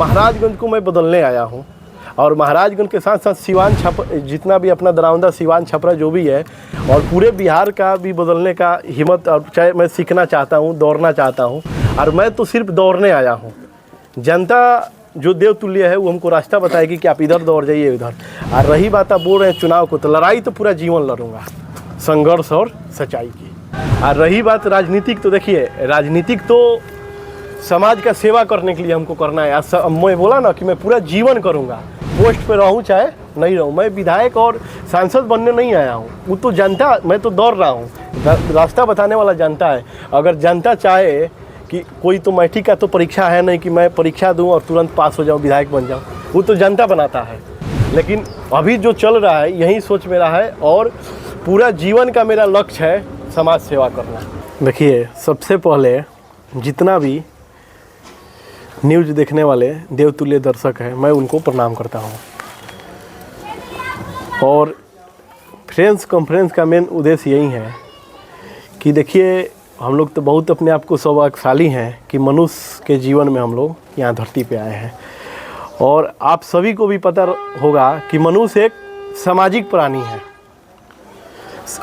महाराजगंज को मैं बदलने आया हूँ और महाराजगंज के साथ साथ सिवान जितना भी अपना दरावंदा सिवान छपरा जो भी है और पूरे बिहार का भी बदलने का हिम्मत और चाहे मैं सीखना चाहता हूँ, दौड़ना चाहता हूँ। और मैं तो सिर्फ दौड़ने आया हूँ। जनता जो देवतुल्य है वो हमको रास्ता बताएगी कि आप इधर दौड़ जाइए उधर। और रही बात आप बोल रहे हैं चुनाव को, तो लड़ाई तो पूरा जीवन लड़ूंगा, संघर्ष और सच्चाई की। और रही बात राजनीतिक, तो देखिए राजनीतिक तो समाज का सेवा करने के लिए हमको करना है। आज मैं बोला ना कि मैं पूरा जीवन करूंगा, पोस्ट पे रहूं चाहे नहीं रहूं। मैं विधायक और सांसद बनने नहीं आया हूं, वो तो जनता, मैं तो दौड़ रहा हूं, रास्ता बताने वाला जनता है। अगर जनता चाहे कि कोई तो मैट्रिक का तो परीक्षा है नहीं कि मैं परीक्षा दूं और तुरंत पास हो जाऊं, विधायक बन जाऊं, वो तो जनता बनाता है। लेकिन अभी जो चल रहा है यही सोच मेरा है और पूरा जीवन का मेरा लक्ष्य है समाज सेवा करना। देखिए सबसे पहले जितना भी न्यूज़ देखने वाले देवतुल्य दर्शक हैं, मैं उनको प्रणाम करता हूं। और प्रेस कॉन्फ्रेंस का मेन उद्देश्य यही है कि देखिए हम लोग तो बहुत अपने आप को सौभाग्यशाली हैं कि मनुष्य के जीवन में हम लोग यहाँ धरती पे आए हैं। और आप सभी को भी पता होगा कि मनुष्य एक सामाजिक प्राणी है।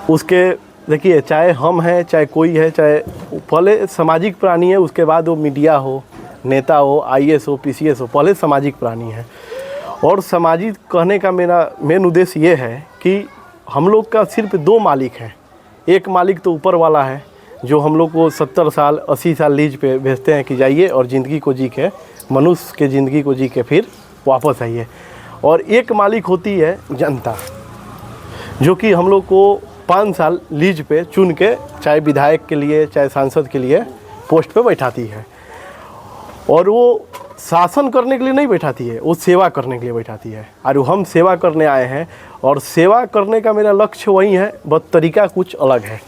उसके देखिए चाहे हम हैं चाहे कोई है, चाहे पहले सामाजिक प्राणी है, उसके बाद वो मीडिया हो, नेता हो, IAS हो, PCS हो, पहले सामाजिक प्राणी है। और सामाजिक कहने का मेरा मेन उद्देश्य ये है कि हम लोग का सिर्फ 2 मालिक हैं। एक मालिक तो ऊपर वाला है जो हम लोग को 70 साल 80 साल लीज पे भेजते हैं कि जाइए और ज़िंदगी को जी के, मनुष्य के ज़िंदगी को जी के फिर वापस आइए। और एक मालिक होती है जनता, जो कि हम लोग को 5 साल लीज पे चुन के चाहे विधायक के लिए चाहे सांसद के लिए पोस्ट पे बैठाती है। और वो शासन करने के लिए नहीं बैठाती है, वो सेवा करने के लिए बैठाती है। और हम सेवा करने आए हैं और सेवा करने का मेरा लक्ष्य वही है, बस तरीका कुछ अलग है।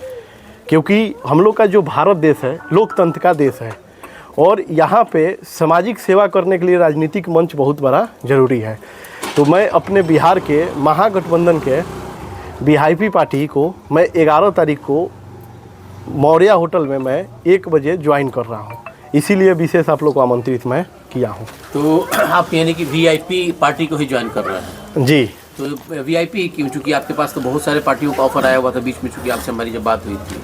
क्योंकि हम लोग का जो भारत देश है लोकतंत्र का देश है और यहाँ पे सामाजिक सेवा करने के लिए राजनीतिक मंच बहुत बड़ा ज़रूरी है। तो मैं अपने बिहार के महागठबंधन के VIP पार्टी को मैं 11 तारीख को मौर्या होटल में मैं 1 बजे ज्वाइन कर रहा हूँ। इसीलिए विशेष आप लोग को आमंत्रित मैं किया हूँ। तो आप यानी कि VIP पार्टी को ही ज्वाइन कर रहे हैं? जी। तो VIP क्यों? चूँकि आपके पास तो बहुत सारे पार्टियों का ऑफर आया हुआ था बीच में, चूँकि आपसे हमारी जब बात हुई थी,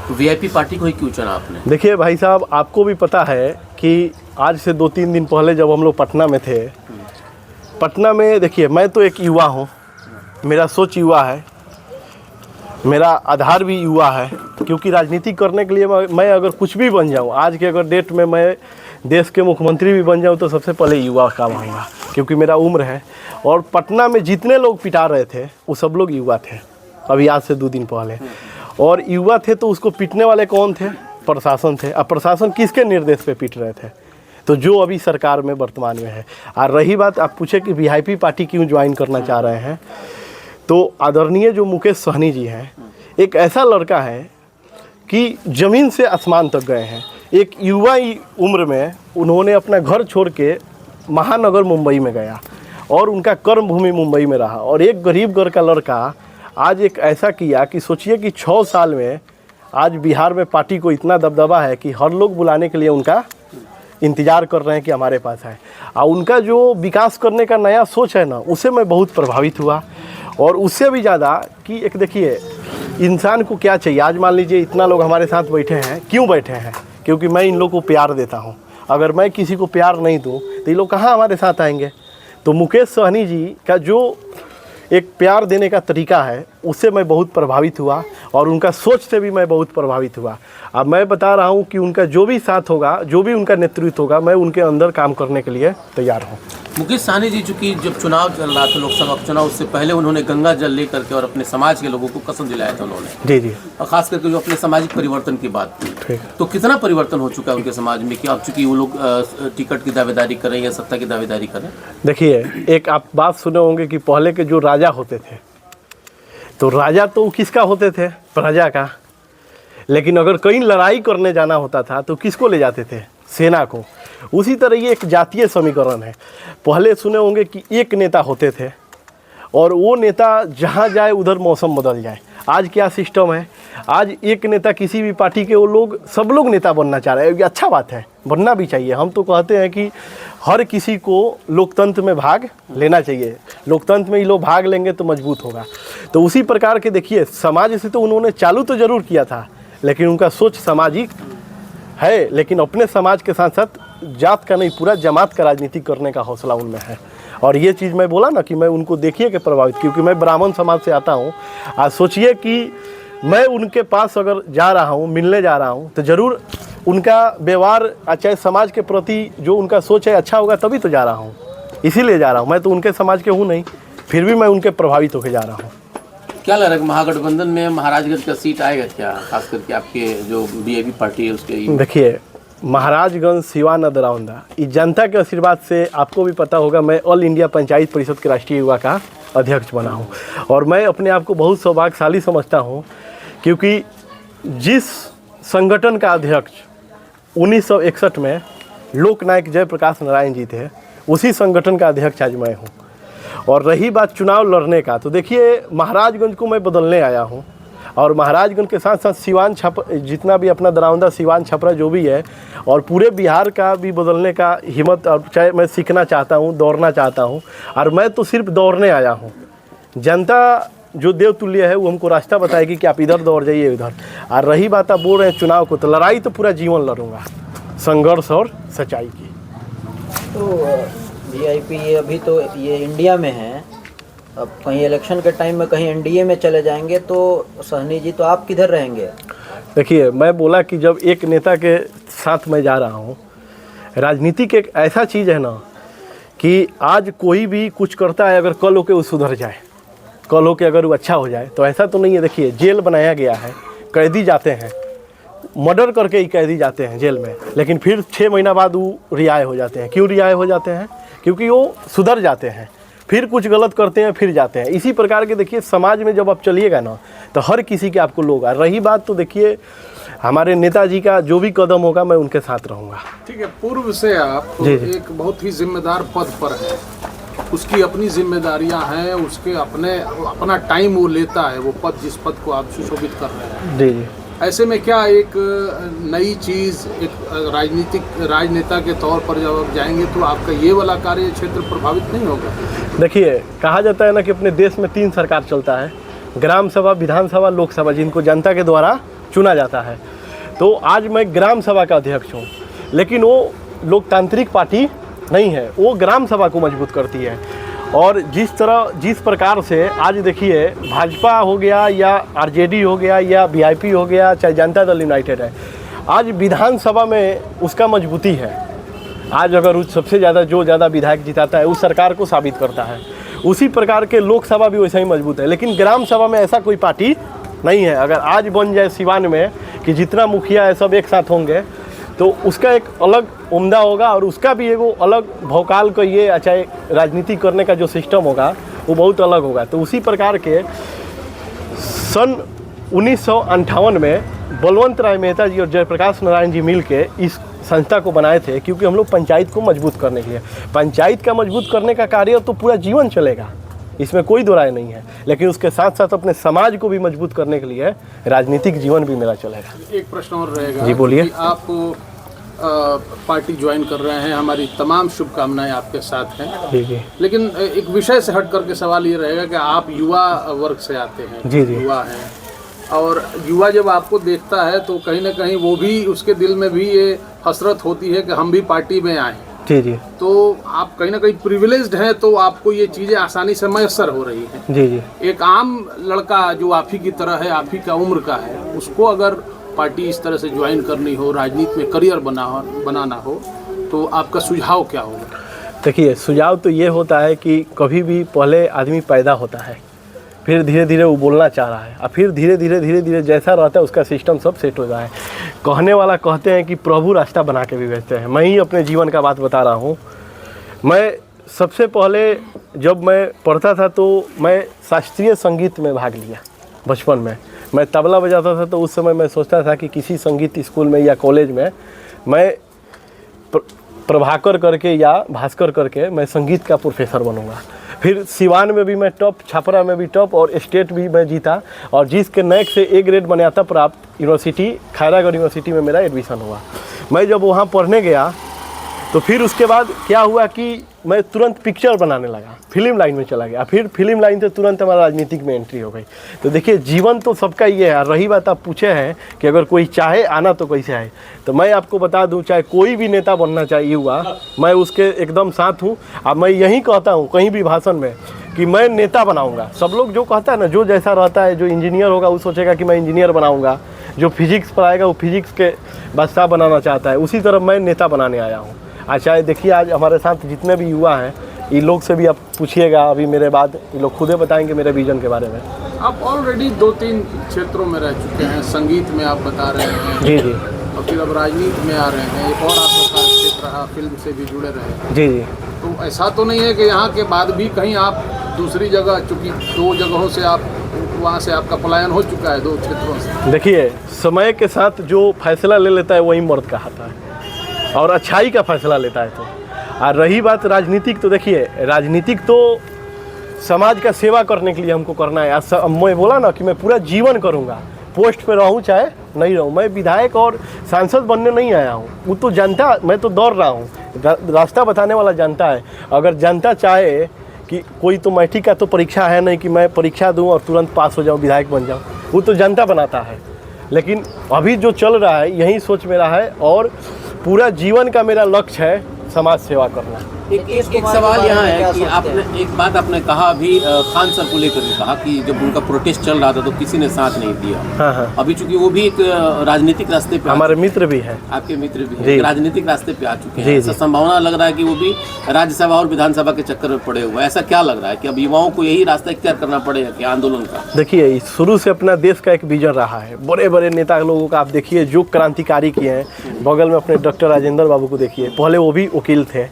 तो VIP पार्टी को ही क्यों चुना आपने? देखिए भाई साहब, आपको भी पता है कि आज से 2-3 दिन पहले जब हम लोग पटना में थे, पटना में देखिए मैं तो एक युवा हूँ, मेरा सोच युवा है, मेरा आधार भी युवा है। क्योंकि राजनीति करने के लिए मैं अगर कुछ भी बन जाऊं, आज के अगर डेट में मैं देश के मुख्यमंत्री भी बन जाऊं, तो सबसे पहले युवा का होगा, क्योंकि मेरा उम्र है। और पटना में जितने लोग पिटा रहे थे वो सब लोग युवा थे, अभी आज से 2 दिन पहले। और युवा थे तो उसको पीटने वाले कौन थे? प्रशासन थे। अब प्रशासन किसके निर्देश पे पीट रहे थे? तो जो अभी सरकार में वर्तमान में है। और रही बात आप पूछे कि VIP पार्टी क्यों ज्वाइन करना चाह रहे हैं, तो आदरणीय जो मुकेश सहनी जी हैं, एक ऐसा लड़का है कि ज़मीन से आसमान तक गए हैं। एक युवा उम्र में उन्होंने अपना घर छोड़ के महानगर मुंबई में गया और उनका कर्म भूमि मुंबई में रहा। और एक गरीब घर का लड़का आज एक ऐसा किया कि सोचिए कि 6 साल में आज बिहार में पार्टी को इतना दबदबा है कि हर लोग बुलाने के लिए उनका इंतज़ार कर रहे हैं कि हमारे पास है। और उनका जो विकास करने का नया सोच है ना, उससे मैं बहुत प्रभावित हुआ। और उससे भी ज़्यादा कि एक देखिए इंसान को क्या चाहिए। आज मान लीजिए इतना लोग हमारे साथ बैठे हैं, क्यों बैठे हैं? क्योंकि मैं इन लोगों को प्यार देता हूं। अगर मैं किसी को प्यार नहीं दूं तो ये लोग कहाँ हमारे साथ आएंगे? तो मुकेश सहनी जी का जो एक प्यार देने का तरीका है, उससे मैं बहुत प्रभावित हुआ और उनका सोच से भी मैं बहुत प्रभावित हुआ। अब मैं बता रहा हूं कि उनका जो भी साथ होगा, जो भी उनका नेतृत्व होगा, मैं उनके अंदर काम करने के लिए तैयार हूँ। मुकेश सहनी जी चूँकि जब चुनाव चल रहा था, लोकसभा चुनाव, उससे पहले उन्होंने गंगा जल लेकर के और अपने समाज के लोगों को कसम दिलाया था उन्होंने। जी जी। और खास करके जो अपने सामाजिक परिवर्तन की बात की, तो कितना परिवर्तन हो चुका है उनके समाज में कि अब चूँकि वो लोग टिकट की दावेदारी करें या सत्ता की दावेदारी करें? देखिए एक आप बात सुने होंगे कि पहले के जो राजा होते थे, तो राजा तो किसका होते थे? प्रजा का। लेकिन अगर कहीं लड़ाई करने जाना होता था तो किसको ले जाते थे? सेना को। उसी तरह ये एक जातीय समीकरण है। पहले सुने होंगे कि एक नेता होते थे और वो नेता जहाँ जाए उधर मौसम बदल जाए। आज क्या सिस्टम है, आज एक नेता किसी भी पार्टी के वो लोग सब लोग नेता बनना चाह रहे हैं। ये अच्छा बात है, बनना भी चाहिए। हम तो कहते हैं कि हर किसी को लोकतंत्र में भाग लेना चाहिए, लोकतंत्र में ये लोग भाग लेंगे तो मजबूत होगा। तो उसी प्रकार के देखिए समाज से तो उन्होंने चालू तो ज़रूर किया था, लेकिन उनका सोच सामाजिक है, लेकिन अपने समाज के साथ साथ जात का नहीं पूरा जमात का राजनीति करने का हौसला उनमें है। और ये चीज़ मैं बोला ना कि मैं उनको देखिए कि प्रभावित, क्योंकि मैं ब्राह्मण समाज से आता हूँ। आज सोचिए कि मैं उनके पास अगर जा रहा हूँ, मिलने जा रहा हूँ, तो ज़रूर उनका व्यवहार चाहे समाज के प्रति जो उनका सोच है अच्छा होगा, तभी तो जा रहा हूँ, इसीलिए जा रहा हूँ। मैं तो उनके समाज के हूँ नहीं, फिर भी मैं उनके प्रभावित होकर जा रहा हूँ। क्या लग रहा है महागठबंधन में महाराजगंज का सीट आएगा क्या, खास करके आपके जो बीजेपी पार्टी है उसके? देखिए महाराजगंज, सिवान, दरौंदा, इस जनता के आशीर्वाद से आपको भी पता होगा मैं ऑल इंडिया पंचायत परिषद के राष्ट्रीय युवा का अध्यक्ष बना हूँ। और मैं अपने आप को बहुत सौभाग्यशाली समझता हूँ, क्योंकि जिस संगठन का अध्यक्ष 1961 में लोकनायक जयप्रकाश नारायण जी थे, उसी संगठन का अध्यक्ष आज मैं हूँ। और रही बात चुनाव लड़ने का, तो देखिए महाराजगंज को मैं बदलने आया हूँ, और महाराजगंज के साथ साथ सिवान जितना भी अपना दरौंदा, सिवान, छपरा जो भी है, और पूरे बिहार का भी बदलने का हिम्मत, और चाहे मैं सीखना चाहता हूँ, दौड़ना चाहता हूँ। और मैं तो सिर्फ दौड़ने आया हूँ, जनता जो देवतुल्य है वो हमको रास्ता बताएगी कि आप इधर दौड़ जाइए इधर। और रही बात आप बोल रहे हैं चुनाव को, तो लड़ाई तो पूरा जीवन लड़ूंगा, संघर्ष और सच्चाई की। तो वीआईपी ये अभी तो ये इंडिया में है, अब कहीं इलेक्शन के टाइम में कहीं एनडीए में चले जाएंगे तो सहनी जी तो आप किधर रहेंगे? देखिए मैं बोला कि जब एक नेता के साथ मैं जा रहा हूँ, राजनीति के एक ऐसा चीज़ है ना कि आज कोई भी कुछ करता है, अगर कल होके वो सुधर जाए, कल होके अगर वो अच्छा हो जाए, तो ऐसा तो नहीं है। देखिए जेल बनाया गया है, कैदी जाते हैं, मर्डर करके ही कैदी जाते हैं जेल में, लेकिन फिर 6 महीना बाद वो रिहाई हो जाते हैं। क्यों रिहाई हो जाते हैं? क्योंकि वो सुधर जाते हैं, फिर कुछ गलत करते हैं, फिर जाते हैं। इसी प्रकार के देखिए समाज में जब आप चलिएगा ना, तो हर किसी के आपको लोग। रही बात तो देखिए हमारे नेताजी का जो भी कदम होगा मैं उनके साथ रहूँगा। ठीक है, पूर्व से आप एक बहुत ही जिम्मेदार पद पर हैं, उसकी अपनी जिम्मेदारियां हैं, उसके अपना टाइम वो लेता है, वो पद जिस पद को आप सुशोभित कर रहे हैं। जी जी। ऐसे में क्या एक नई चीज़, एक राजनेता के तौर पर जब आप जाएंगे तो आपका ये वाला कार्य क्षेत्र प्रभावित नहीं होगा? देखिए कहा जाता है ना कि अपने देश में 3 सरकार चलता है, ग्राम सभा, विधानसभा, लोकसभा, जिनको जनता के द्वारा चुना जाता है। तो आज मैं ग्राम सभा का अध्यक्ष हूँ, लेकिन वो लोकतांत्रिक पार्टी नहीं है, वो ग्राम सभा को मजबूत करती है। और जिस प्रकार से आज देखिए भाजपा हो गया या आरजेडी हो गया या वीआईपी हो गया, चाहे जनता दल यूनाइटेड है, आज विधानसभा में उसका मजबूती है। आज अगर उस सबसे ज़्यादा जो ज़्यादा विधायक जिताता है उस सरकार को साबित करता है। उसी प्रकार के लोकसभा भी वैसा ही मजबूत है, लेकिन ग्राम सभा में ऐसा कोई पार्टी नहीं है। अगर आज बन जाए सिवान में कि जितना मुखिया है सब एक साथ होंगे, तो उसका एक अलग उम्दा होगा, और उसका भी एगो अलग भौकाल को ये चाहे राजनीति करने का जो सिस्टम होगा वो बहुत अलग होगा। तो उसी प्रकार के सन 1958 में बलवंत राय मेहता जी और जयप्रकाश नारायण जी मिल के इस संस्था को बनाए थे, क्योंकि हम लोग पंचायत को मजबूत करने के लिए। पंचायत का मजबूत करने का कार्य तो पूरा जीवन चलेगा, इसमें कोई दो राय नहीं है, लेकिन उसके साथ साथ अपने समाज को भी मजबूत करने के लिए राजनीतिक जीवन भी मेरा चलेगा। एक प्रश्न और रहेगा। जी बोलिए। आप पार्टी ज्वाइन कर रहे हैं, हमारी तमाम शुभकामनाएं आपके साथ हैं। जी जी। लेकिन एक विषय से हट करके सवाल ये रहेगा कि आप युवा वर्ग से आते हैं, जी जी। युवा हैं, और युवा जब आपको देखता है तो कहीं ना कहीं वो भी, उसके दिल में भी ये हसरत होती है कि हम भी पार्टी में आए। जी जी। तो आप कहीं ना कहीं प्रिविलेज्ड हैं, तो आपको ये चीज़ें आसानी से मैसर हो रही हैं। जी जी। एक आम लड़का जो आप ही की तरह है, आप ही का उम्र का है, उसको अगर पार्टी इस तरह से ज्वाइन करनी हो, राजनीति में करियर बनाना हो, तो आपका सुझाव क्या होगा? देखिए सुझाव तो ये होता है कि कभी भी पहले आदमी पैदा होता है, फिर धीरे धीरे वो बोलना चाह रहा है, और फिर धीरे धीरे जैसा रहता है उसका सिस्टम सब सेट हो जाए। कहने वाला कहते हैं कि प्रभु रास्ता बना के भी भेजते हैं। मैं ही अपने जीवन का बात बता रहा हूँ। मैं सबसे पहले जब मैं पढ़ता था तो मैं शास्त्रीय संगीत में भाग लिया। बचपन में मैं तबला बजाता था, तो उस समय मैं सोचता था कि किसी संगीत स्कूल में या कॉलेज में मैं प्रभाकर करके या भास्कर करके मैं संगीत का प्रोफेसर बनूंगा। फिर सिवान में भी मैं टॉप, छपरा में भी टॉप और स्टेट भी मैं जीता और जीत के नैक से A ग्रेड मान्यता प्राप्त यूनिवर्सिटी खैरागढ़ यूनिवर्सिटी में मेरा एडमिशन हुआ। मैं जब वहाँ पढ़ने गया तो फिर उसके बाद क्या हुआ कि मैं तुरंत पिक्चर बनाने लगा, फिल्म लाइन में चला गया। फिर फिल्म लाइन से तुरंत हमारा राजनीतिक में एंट्री हो गई। तो देखिए जीवन तो सबका ये है। रही बात आप पूछे हैं कि अगर कोई चाहे आना तो कैसे आए, तो मैं आपको बता दूं चाहे कोई भी नेता बनना चाहिए हुआ, मैं उसके एकदम साथ हूँ। अब मैं यही कहता हूँ कहीं भी भाषण में कि मैं नेता बनाऊँगा। सब लोग जो कहता है ना, जो जैसा रहता है, जो इंजीनियर होगा वो सोचेगा कि मैं इंजीनियर बनाऊँगा, जो फिजिक्स पढ़ाएगा वो फिजिक्स के बादशाह बनाना चाहता है। उसी तरह मैं नेता बनाने आया हूँ। अच्छा देखिए आज हमारे साथ जितने भी युवा हैं, इन लोग से भी आप पूछिएगा अभी मेरे बाद, ये लोग खुद ही बताएंगे मेरे विजन के बारे में। आप ऑलरेडी 2-3 क्षेत्रों में रह चुके हैं। संगीत में आप बता रहे हैं, जी जी, और फिर अब राजनीति में आ रहे हैं। एक और आपका क्षेत्र रहा, फिल्म से भी जुड़े रहे। जी जी। तो ऐसा तो नहीं है कि यहाँ के बाद भी कहीं आप दूसरी जगह, चूँकि 2 जगहों से आप वहाँ से आपका पलायन हो चुका है 2 क्षेत्रों से। देखिए समय के साथ जो फैसला ले लेता है वही मर्द कहता है और अच्छाई का फैसला लेता है। तो और रही बात राजनीतिक, तो देखिए राजनीतिक तो समाज का सेवा करने के लिए हमको करना है। आज मैं बोला ना कि मैं पूरा जीवन करूँगा, पोस्ट पे रहूँ चाहे नहीं रहूँ। मैं विधायक और सांसद बनने नहीं आया हूँ, वो तो जनता, मैं तो दौड़ रहा हूँ। रास्ता बताने वाला जनता है। अगर जनता चाहे कि कोई तो मैट्रिक का तो परीक्षा है नहीं कि मैं परीक्षा दूँ और तुरंत पास हो जाऊँ, विधायक बन जाऊँ, वो तो जनता बनाता है। लेकिन अभी जो चल रहा है यही सोच मेरा है और पूरा जीवन का मेरा लक्ष्य है समाज सेवा करना। एक सवाल यहाँ है कि आपने एक बात आपने कहा अभी खान सर को लेकर के कहा कि जब उनका प्रोटेस्ट चल रहा था तो किसी ने साथ नहीं दिया। हाँ हाँ। अभी चूंकि वो भी एक राजनीतिक रास्ते पे, हमारे मित्र भी है, आपके मित्र भी है, राजनीतिक रास्ते पे आ चुके हैं। ऐसा संभावना लग रहा है कि वो भी राज्यसभा और विधानसभा के चक्कर में पड़े हुए। ऐसा क्या लग रहा है कि अब युवाओं को यही रास्ता इख्तियार करना पड़ेगा कि आंदोलन का? देखिए शुरू से अपना देश का एक विजन रहा है। बड़े बड़े नेता लोगों का आप देखिए जो क्रांतिकारी किए हैं। बगल में अपने डॉक्टर राजेंद्र बाबू को देखिए, पहले वो भी वकील थे।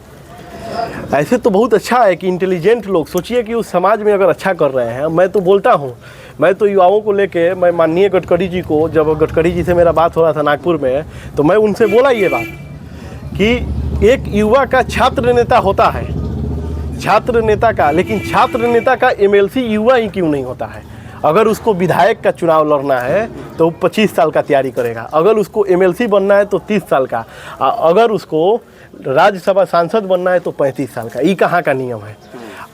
ऐसे तो बहुत अच्छा है कि इंटेलिजेंट लोग, सोचिए कि उस समाज में अगर अच्छा कर रहे हैं। मैं तो बोलता हूँ, मैं तो युवाओं को लेके, मैं माननीय गडकरी जी को, जब गडकरी जी से मेरा बात हो रहा था नागपुर में, तो मैं उनसे बोला ये बात कि एक युवा का छात्र नेता होता है, छात्र नेता का, लेकिन छात्र नेता का MLC युवा ही क्यों नहीं होता है? अगर उसको विधायक का चुनाव लड़ना है तो 25 साल का तैयारी करेगा, अगर उसको MLC बनना है तो 30 साल का, अगर उसको राज्यसभा सांसद बनना है तो 35 साल का। ये कहाँ का नियम है?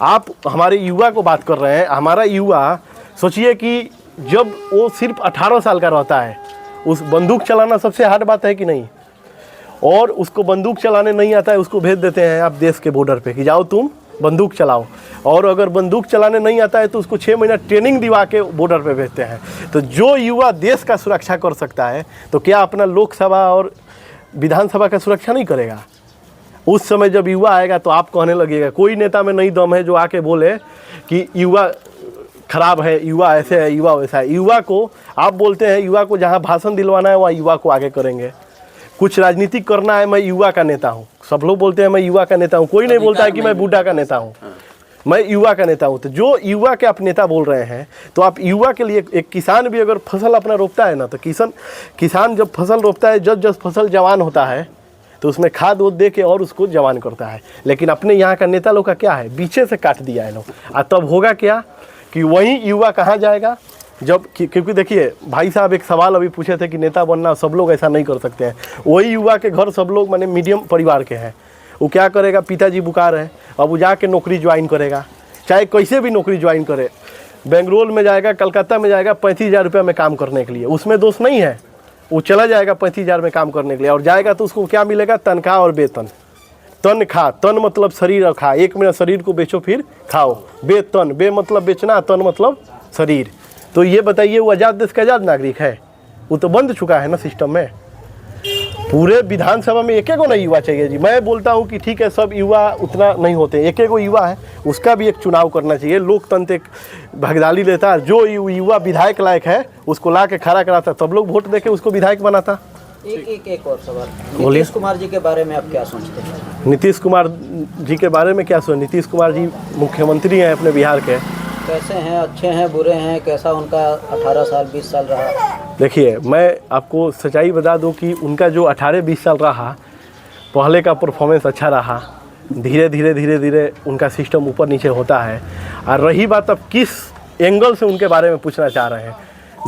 आप हमारे युवा को बात कर रहे हैं। हमारा युवा सोचिए कि जब वो सिर्फ 18 साल का रहता है, उस बंदूक चलाना सबसे हार्ड बात है कि नहीं, और उसको बंदूक चलाने नहीं आता है, उसको भेज देते हैं आप देश के बॉर्डर पे कि जाओ तुम बंदूक चलाओ। और अगर बंदूक चलाने नहीं आता है तो उसको 6 महीना ट्रेनिंग दिवा के बॉर्डर पे भेजते हैं। तो जो युवा देश का सुरक्षा कर सकता है तो क्या अपना लोकसभा और विधानसभा का सुरक्षा नहीं करेगा? उस समय जब युवा आएगा तो आप कहने लगेगा कोई नेता में नहीं दम है जो आके बोले कि युवा खराब है, युवा ऐसे है, युवा वैसा है। युवा को आप बोलते हैं, युवा को जहाँ भाषण दिलवाना है वहाँ युवा को आगे करेंगे। कुछ राजनीतिक करना है, मैं युवा का नेता हूँ। सब लोग बोलते हैं मैं युवा का नेता हूँ, कोई नहीं बोलता है कि मैं बूढ़ा का नेता हूँ। मैं युवा का नेता हूँ। तो जो युवा के आप नेता बोल रहे हैं, तो आप युवा के लिए, एक किसान भी अगर फसल अपना रोपता है ना, तो किसान जब फसल रोपता है, जब फसल जवान होता है तो उसमें खाद वोद दे के और उसको जवान करता है। लेकिन अपने यहाँ का नेता लोग का क्या है, पीछे से काट दिया है लोग। और तब होगा क्या कि वही युवा कहाँ जाएगा? जब क्योंकि देखिए भाई साहब एक सवाल अभी पूछे थे कि नेता बनना सब लोग ऐसा नहीं कर सकते हैं। वही युवा के घर सब लोग माने मीडियम परिवार के हैं, वो क्या करेगा, पिताजी बुकार है, अब वो जाके नौकरी ज्वाइन करेगा, चाहे कैसे भी नौकरी ज्वाइन करे। बेंगलोर में जाएगा, कलकत्ता में जाएगा 35,000 रुपये में काम करने के लिए, उसमें दोष नहीं है। वो चला जाएगा 35,000 में काम करने के लिए, और जाएगा तो उसको क्या मिलेगा, तनख्वाह और वेतन। तनख्वाह, तन मतलब शरीर और खा, 1 महीना शरीर को बेचो फिर खाओ। वेतन, बे मतलब बेचना, तन मतलब शरीर। तो ये बताइए वो आज़ाद देश का आज़ाद नागरिक है? वो तो बंद चुका है ना सिस्टम में। पूरे विधानसभा में एक ना युवा चाहिए जी। मैं बोलता हूँ कि ठीक है सब युवा उतना नहीं होते, एक युवा है, उसका भी एक चुनाव करना चाहिए। लोकतंत्र एक भागीदारी लेता है, जो युवा विधायक लायक है उसको ला के खड़ा कराता, तब लोग वोट देके उसको विधायक बनाता। एक और सवाल, नीतीश कुमार जी के बारे में आप क्या सोचते हैं? नीतीश कुमार जी के बारे में क्या सोच, नीतीश कुमार जी मुख्यमंत्री हैं अपने बिहार के। कैसे हैं, अच्छे हैं, बुरे हैं, कैसा उनका 18 साल 20 साल रहा? देखिए मैं आपको सच्चाई बता दूं कि उनका जो 18-20 साल रहा, पहले का परफॉर्मेंस अच्छा रहा, धीरे धीरे उनका सिस्टम ऊपर नीचे होता है। और रही बात अब किस एंगल से उनके बारे में पूछना चाह रहे हैं,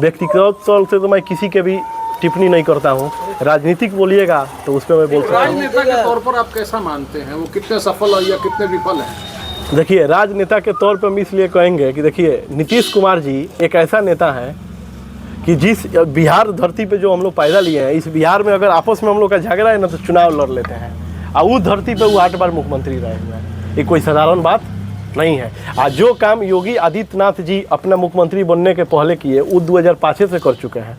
व्यक्तिगत तौर से तो मैं किसी के भी टिप्पणी नहीं करता हूँ, राजनीतिक बोलिएगा तो उस पर मैं बोल सकता हूँ। राजनेता के तौर पर आप कैसा मानते हैं, वो कितने सफल है या कितने विफल हैं? देखिए, राजनेता के तौर पर हम इसलिए कहेंगे कि देखिए नीतीश कुमार जी एक ऐसा नेता है कि जिस बिहार धरती पे जो हम लोग पैदा लिए हैं, इस बिहार में अगर आपस में हम लोग का झगड़ा है ना तो चुनाव लड़ लेते हैं, और उस धरती पे वो 8 बार मुख्यमंत्री रहे हुए हैं। ये कोई साधारण बात नहीं है। आज जो काम योगी आदित्यनाथ जी अपना मुख्यमंत्री बनने के पहले किए वो 2005 से कर चुके हैं।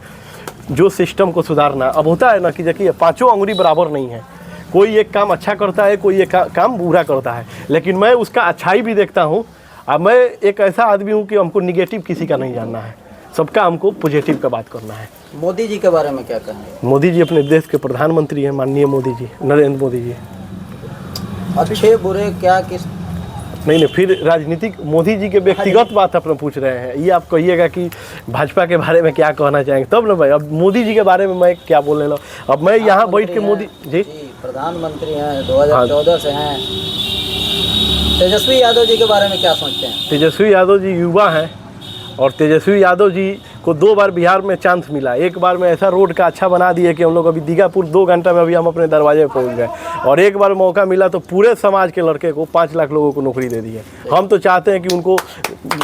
जो सिस्टम को सुधारना, अब होता है ना कि देखिए 5 अंगुली बराबर नहीं है, कोई एक काम अच्छा करता है, कोई एक काम बुरा करता है, लेकिन मैं उसका अच्छाई भी देखता हूँ। अब मैं एक ऐसा आदमी हूँ कि हमको निगेटिव किसी का नहीं जानना है, सबका हमको पॉजिटिव का बात करना है। मोदी जी के बारे में क्या कहेंगे? मोदी जी अपने देश के प्रधानमंत्री हैं, माननीय मोदी जी, नरेंद्र मोदी जी। अच्छे बुरे क्या किस? नहीं, फिर राजनीतिक मोदी जी के व्यक्तिगत बात अपना पूछ रहे हैं, ये आप कहिएगा कि भाजपा के बारे में क्या कहना चाहेंगे तब ना भाई। अब मोदी जी के बारे में मैं क्या बोलने लगा, अब मैं यहाँ बैठ के मोदी जी प्रधानमंत्री हैं, 2014 से हैं। तेजस्वी यादव जी के बारे में क्या सोचते हैं? तेजस्वी यादव जी युवा हैं, और तेजस्वी यादव जी को 2 बार बिहार में चांस मिला। एक बार में ऐसा रोड का अच्छा बना दिए कि हम लोग अभी दीघापुर 2 घंटा में अभी हम अपने दरवाजे पर पहुंच गए, और एक बार मौका मिला तो पूरे समाज के लड़के को 5 लाख लोगों को नौकरी दे दी है। हम तो चाहते हैं कि उनको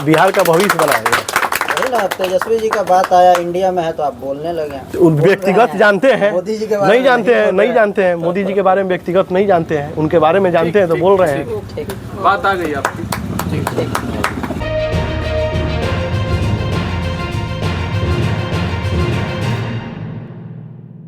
बिहार का भविष्य बनाएंगे। वही ना, तेजस्वी जी का बात आया, इंडिया में है तो आप बोलने लगे। उन व्यक्तिगत जानते हैं, मोदी जी के बारे नहीं में जानते हैं मोदी जी के बारे में व्यक्तिगत नहीं जानते हैं, उनके बारे में जानते हैं तो बोल रहे हैं। बात आ गई आपकी। ठीक।